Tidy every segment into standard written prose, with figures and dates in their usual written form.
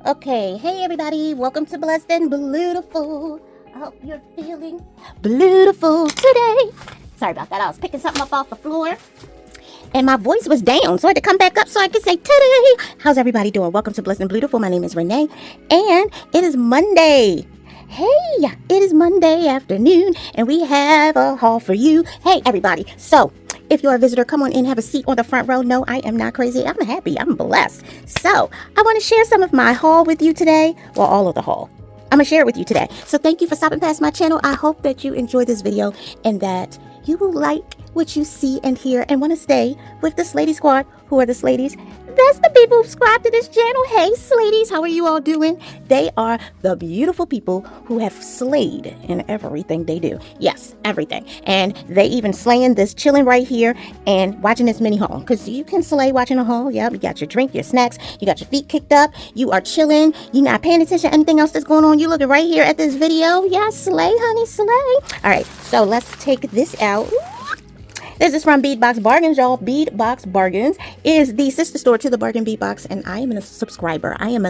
Okay, hey everybody, welcome to Blessed and Beautiful. I hope you're feeling beautiful today. Sorry about that, I was picking something up off the floor and my voice was down, so I had to come back up so I could say today. How's everybody doing? Welcome to Blessed and Beautiful. My name is Renee and it is Monday. Hey, it is Monday afternoon and we have a haul for you. Hey everybody, so if you're a visitor, come on in, have a seat on the front row. No, I am not crazy. I'm happy. I'm blessed. So I want to share some of my haul with you today. Well, all of the haul. I'm going to share it with you today. So thank you for stopping past my channel. I hope that you enjoy this video and that you will like what you see and hear and want to stay with the Slady Squad. Who are the Sladies? That's the people who subscribe to this channel. Hey, Sladies, how are you all doing? They are the beautiful people who have slayed in everything they do. Yes, everything. And they even slaying this chilling right here and watching this mini haul. Because you can slay watching a haul. Yep, you got your drink, your snacks. You got your feet kicked up. You are chilling. You're not paying attention to anything else that's going on. You looking right here at this video. Yes, slay, honey, slay. All right, so let's take this out. This is from Bead Box Bargains, y'all. Bead Box Bargains is the sister store to the Bargain Bead Box, and I am a subscriber. I am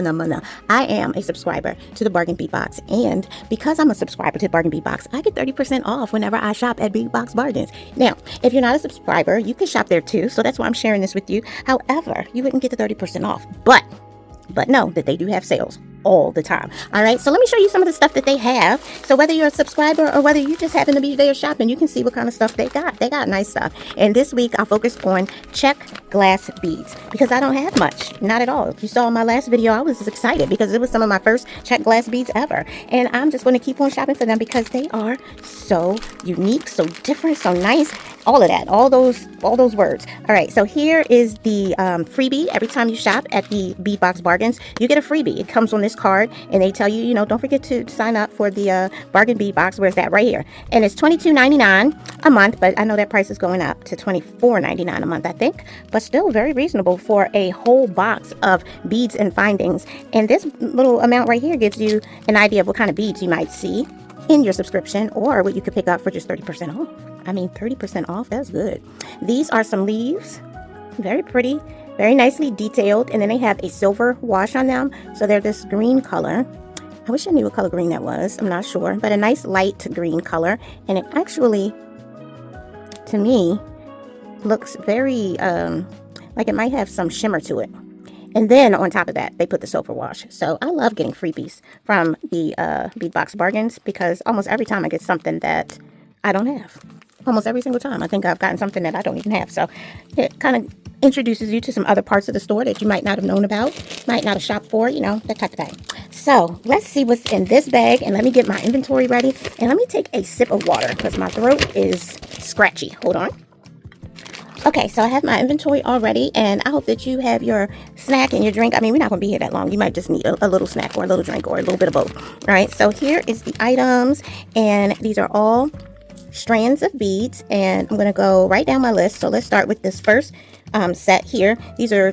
a subscriber to the Bargain Bead Box, and because I'm a subscriber to the Bargain Bead Box, I get 30% off whenever I shop at Bead Box Bargains. Now, if you're not a subscriber, you can shop there too, so that's why I'm sharing this with you. However, you wouldn't get the 30% off, but know that they do have sales all the time. All right, so let me show you some of the stuff that they have. So whether you're a subscriber or whether you just happen to be there shopping, you can see what kind of stuff they got. They got nice stuff. And this week I'll focus on check glass beads because I don't have much, not at all. If you saw my last video, I was excited because it was some of my first check glass beads ever. And I'm just going to keep on shopping for them because they are so unique, so different, so nice. All of that, all those words. All right, so here is the freebie. Every time you shop at the Bead Box Bargains, you get a freebie. It comes on this card, and they tell you, don't forget to sign up for the Bargain Bead Box. Where's that? Right here. And it's $22.99 a month, but I know that price is going up to $24.99 a month, I think. But still very reasonable for a whole box of beads and findings. And this little amount right here gives you an idea of what kind of beads you might see in your subscription or what you could pick up for just 30% off. I mean, 30% off, that's good. These are some leaves, very pretty, very nicely detailed, and then they have a silver wash on them, so they're this green color. I wish I knew what color green that was, I'm not sure, but a nice light green color, and it actually, to me, looks very, like it might have some shimmer to it. And then on top of that, they put the silver wash. So I love getting freebies from the Bead Box Bargains because almost every time I get something that I don't have. Almost every single time. I think I've gotten something that I don't even have. So it kind of introduces you to some other parts of the store that you might not have known about, might not have shopped for, that type of thing. So let's see what's in this bag and let me get my inventory ready. And let me take a sip of water because my throat is scratchy. Hold on. Okay, so I have my inventory already, and I hope that you have your snack and your drink. I mean, we're not going to be here that long. You might just need a little snack or a little drink or a little bit of both. All right, so here is the items, and these are all strands of beads, and I'm going to go right down my list. So let's start with this first set here. These are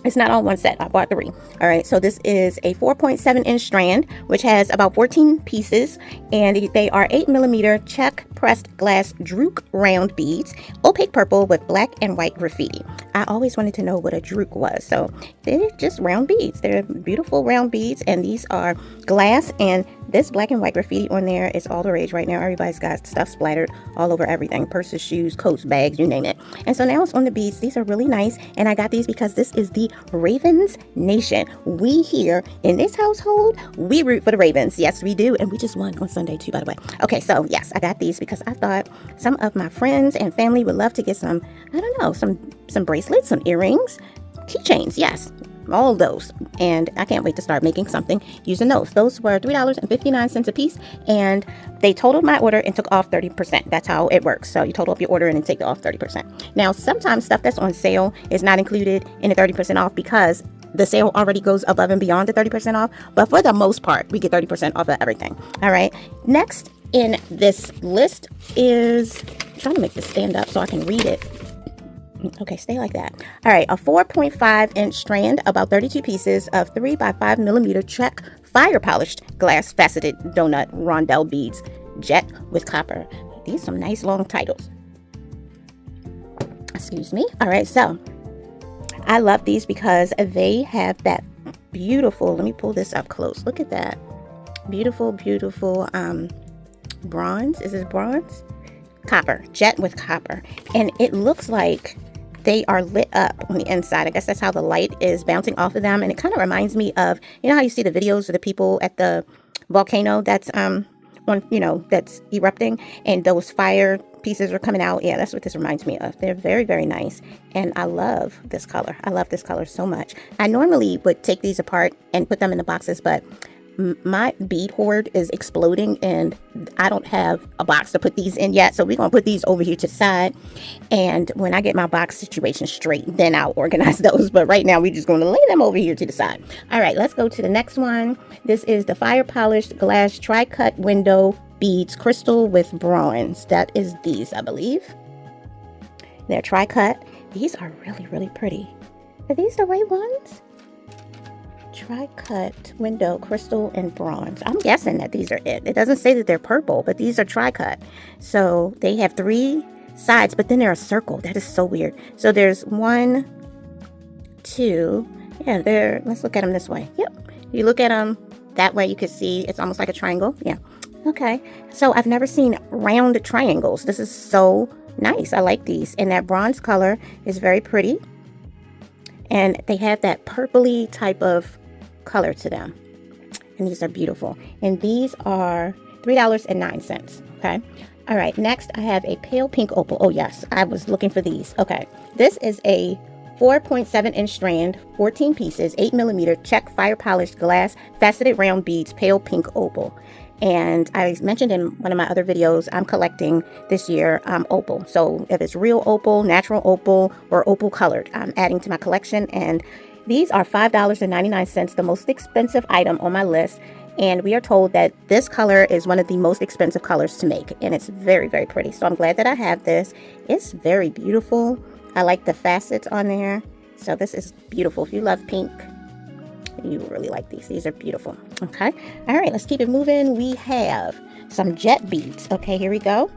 it's not all one set. I bought 3. All right, so this is a 4.7-inch strand, which has about 14 pieces, and they are 8mm check pressed glass drook round beads, opaque purple with black and white graffiti. I always wanted to know what a drook was, so they're just round beads. They're beautiful round beads, and these are glass, and this black and white graffiti on there is all the rage right now. Everybody's got stuff splattered all over everything. Purses, shoes, coats, bags, you name it. And so now it's on the beads. These are really nice. And I got these because this is the Ravens Nation. We here in this household, we root for the Ravens. Yes, we do. And we just won on Sunday too, by the way. Okay, so yes, I got these because I thought some of my friends and family would love to get some, I don't know, some bracelets, some earrings, keychains. Yes. All of those, and I can't wait to start making something using those. Those were $3.59 a piece, and they totaled my order and took off 30%. That's how it works. So you total up your order and then take off 30%. Now, sometimes stuff that's on sale is not included in the 30% off because the sale already goes above and beyond the 30% off, but for the most part, we get 30% off of everything. All right, next in this list is, I'm trying to make this stand up so I can read it. Okay, stay like that. All right, a 4.5-inch strand, about 32 pieces of 3 by 5mm check fire polished glass faceted donut rondelle beads, jet with copper. These are some nice long titles. Excuse me. All right, so I love these because they have that beautiful. Let me pull this up close. Look at that. Beautiful, beautiful bronze. Is this bronze? Copper. Jet with copper. And it looks like they are lit up on the inside. I guess that's how the light is bouncing off of them. And it kind of reminds me of, you know how you see the videos of the people at the volcano that's that's erupting, and those fire pieces are coming out. Yeah, that's what this reminds me of. They're very, very nice, and I love this color. I love this color so much. I normally would take these apart and put them in the boxes, but my bead hoard is exploding and I don't have a box to put these in yet, so we're gonna put these over here to the side, and when I get my box situation straight, then I'll organize those. But right now we're just going to lay them over here to the side. All right, let's go to the next one. This is the fire polished glass tri-cut window beads, crystal with bronze. That is these, I believe. They're tri-cut. These are really, really pretty. Are these the right ones? Tri-cut window, crystal, and bronze. I'm guessing that these are it. It doesn't say that they're purple, but these are tri-cut. So they have 3 sides, but then they're a circle. That is so weird. So there's 1, 2. Yeah, let's look at them this way. Yep. You look at them that way, you can see it's almost like a triangle. Yeah. Okay. So I've never seen round triangles. This is so nice. I like these. And that bronze color is very pretty. And they have that purpley type of color to them, and these are beautiful, and these are $3.09. Okay. All right, next I have a pale pink opal. Oh yes, I was looking for these. Okay, this is a 4.7-inch strand, 14 pieces, 8mm check fire polished glass faceted round beads, pale pink opal. And I mentioned in one of my other videos, I'm collecting this year opal. So if it's real opal, natural opal, or opal colored, I'm adding to my collection. And these are $5.99, the most expensive item on my list. And we are told that this color is one of the most expensive colors to make. And it's very, very pretty. So I'm glad that I have this. It's very beautiful. I like the facets on there. So this is beautiful. If you love pink, you will really like these. These are beautiful. Okay. All right, let's keep it moving. We have some jet beads. Okay, here we go.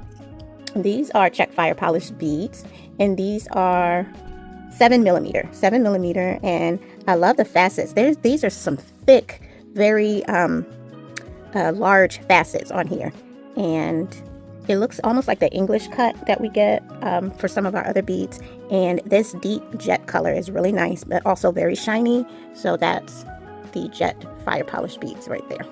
These are check fire polished beads, and these are 7mm, and I love the facets. These are some thick, very large facets on here, and it looks almost like the English cut that we get for some of our other beads. And this deep jet color is really nice, but also very shiny. So that's the jet fire polished beads right there.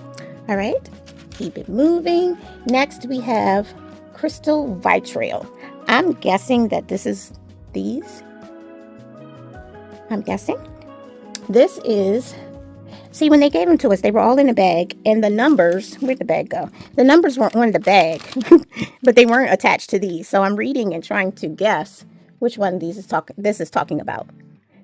All right, keep it moving. Next we have crystal vitriol. I'm guessing that this is these. I'm guessing. This is, see, when they gave them to us, they were all in a bag, and the numbers, where'd the bag go? The numbers weren't on the bag, but they weren't attached to these. So I'm reading and trying to guess which one this is talking about.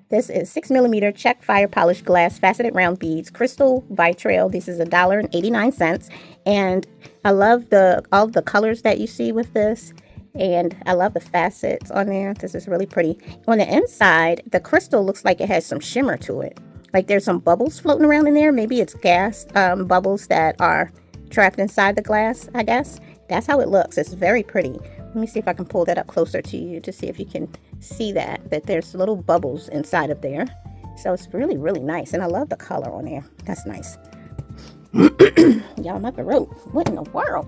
This is 6mm check fire polished glass faceted round beads, crystal vitriol. This is $1.89, and I love all the colors that you see with this, and I love the facets on there. This is really pretty. On the inside, the crystal looks like it has some shimmer to it. Like there's some bubbles floating around in there. Maybe it's gas bubbles that are trapped inside the glass, I guess. That's how it looks. It's very pretty. Let me see if I can pull that up closer to you to see if you can see that there's little bubbles inside of there. So it's really, really nice. And I love the color on there. That's nice. Y'all, my throat. What in the world?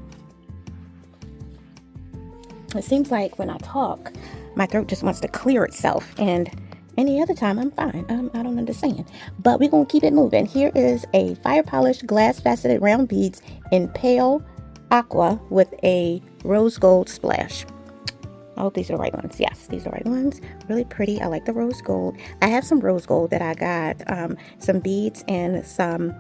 It seems like when I talk, my throat just wants to clear itself. And any other time, I'm fine. I don't understand. But we're going to keep it moving. Here is a fire polished glass faceted round beads in pale aqua with a rose gold splash. I hope these are the right ones. Yes, these are the right ones. Really pretty. I like the rose gold. I have some rose gold that I got, some beads and some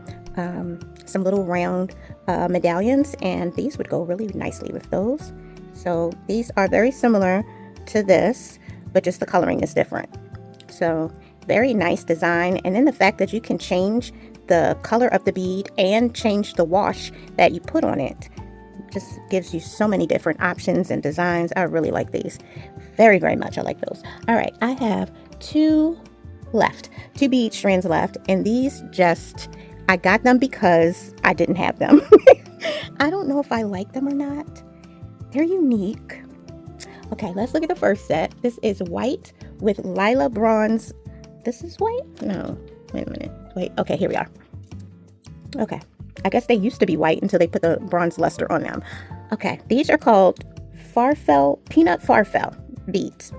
little round medallions, and these would go really nicely with those. So these are very similar to this, but just the coloring is different. So very nice design. And then the fact that you can change the color of the bead and change the wash that you put on it just gives you so many different options and designs. I really like these very, very much. I like those. All right, I have two bead strands left, and these I got them because I didn't have them. I don't know if I like them or not. They're unique. Okay, let's look at the first set. This is white with lila bronze. This is white? No, wait a minute. Wait, okay, here we are. Okay, I guess they used to be white until they put the bronze luster on them. Okay, these are called peanut farfel beads.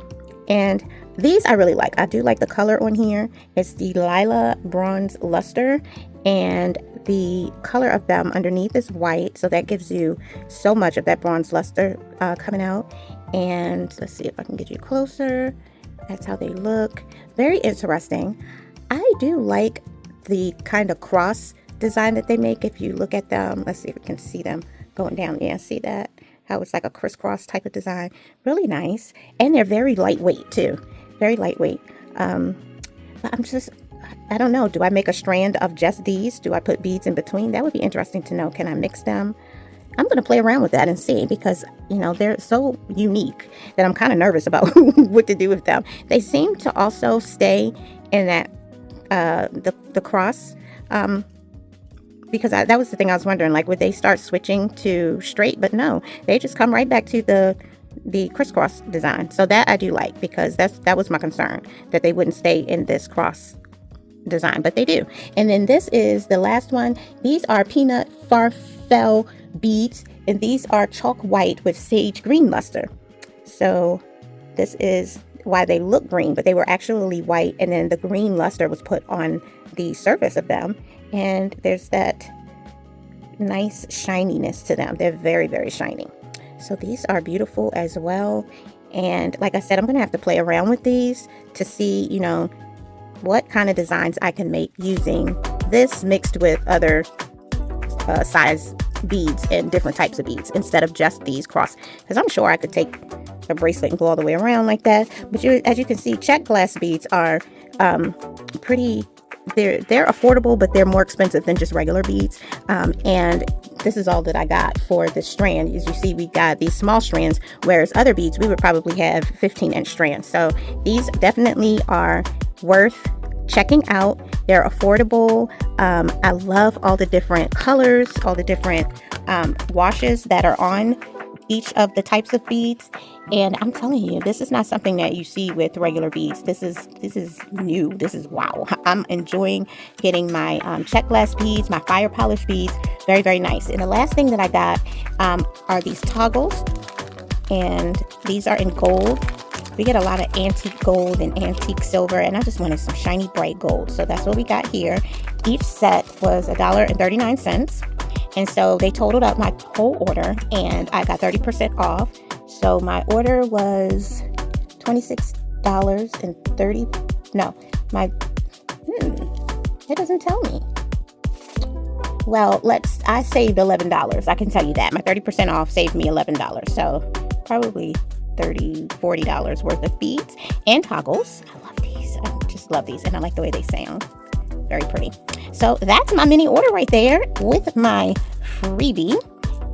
And these I really like. I do like the color on here. It's the Lila bronze luster, and the color of them underneath is white, so that gives you so much of that bronze luster coming out. And let's see if I can get you closer. That's how they look. Very interesting. I do like the kind of cross design that they make. If you look at them, let's see if we can see them going down. Yeah, see that? How it's like a crisscross type of design. Really nice. And they're very lightweight too. Very lightweight. But I don't know. Do I make a strand of just these? Do I put beads in between? That would be interesting to know. Can I mix them? I'm going to play around with that and see, because, you know, they're so unique that I'm kind of nervous about what to do with them. They seem to also stay in that, the cross, because that was the thing I was wondering, like, would they start switching to straight? But no, they just come right back to the crisscross design. So that I do like, because that was my concern, that they wouldn't stay in this cross design, but they do. And then this is the last one. These are peanut farfel beads, and these are chalk white with sage green luster. So this is why they look green, but they were actually white, and then the green luster was put on the surface of them, and there's that nice shininess to them. They're very, very shiny. So these are beautiful as well. And like I said, I'm gonna have to play around with these to see, you know, what kind of designs I can make using this mixed with other size beads and different types of beads instead of just these cross, because I'm sure I could take a bracelet and go all the way around like that. But as you can see, check glass beads are pretty, they're affordable, but they're more expensive than just regular beads. And this is all that I got for this strand. As you see, we got these small strands, whereas other beads we would probably have 15-inch strands. So these definitely are worth checking out. They're affordable. I love all the different colors, all the different washes that are on each of the types of beads. And I'm telling you, this is not something that you see with regular beads. This is new. This is wow. I'm enjoying getting my check glass beads, my fire polish beads. Very, very nice. And the last thing that I got are these toggles, and these are in gold. We get a lot of antique gold and antique silver, and I just wanted some shiny bright gold. So that's what we got here. Each set was $1.39. And so they totaled up my whole order, and I got 30% off. So my order was $26.30. No, it doesn't tell me. Well, I saved $11. I can tell you that. My 30% off saved me $11. So probably $30, $40 worth of beads and toggles. I love these. I just love these, and I like the way they sound. Very pretty. So that's my mini order right there with my freebie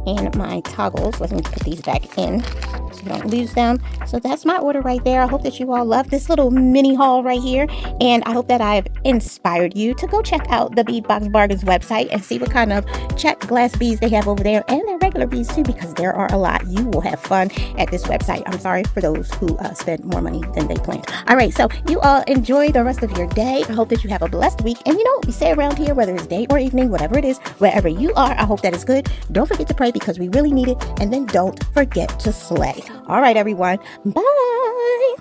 and my toggles. Let me put these back in so you don't lose them. So that's my order right there. I hope that you all love this little mini haul right here, and I hope that I've inspired you to go check out the Beadbox Bargains website and see what kind of check glass beads they have over there, and their regular beads too, because there are a lot. You will have fun at this website. I'm sorry for those who spent more money than they planned. All right, so you all enjoy the rest of your day. I hope that you have a blessed week, and you know, we say around here, whether it's day or evening, whatever it is, wherever you are, I hope that it's good. Don't forget to pray, because we really need it, and then don't forget to slay. All right, everyone. Bye.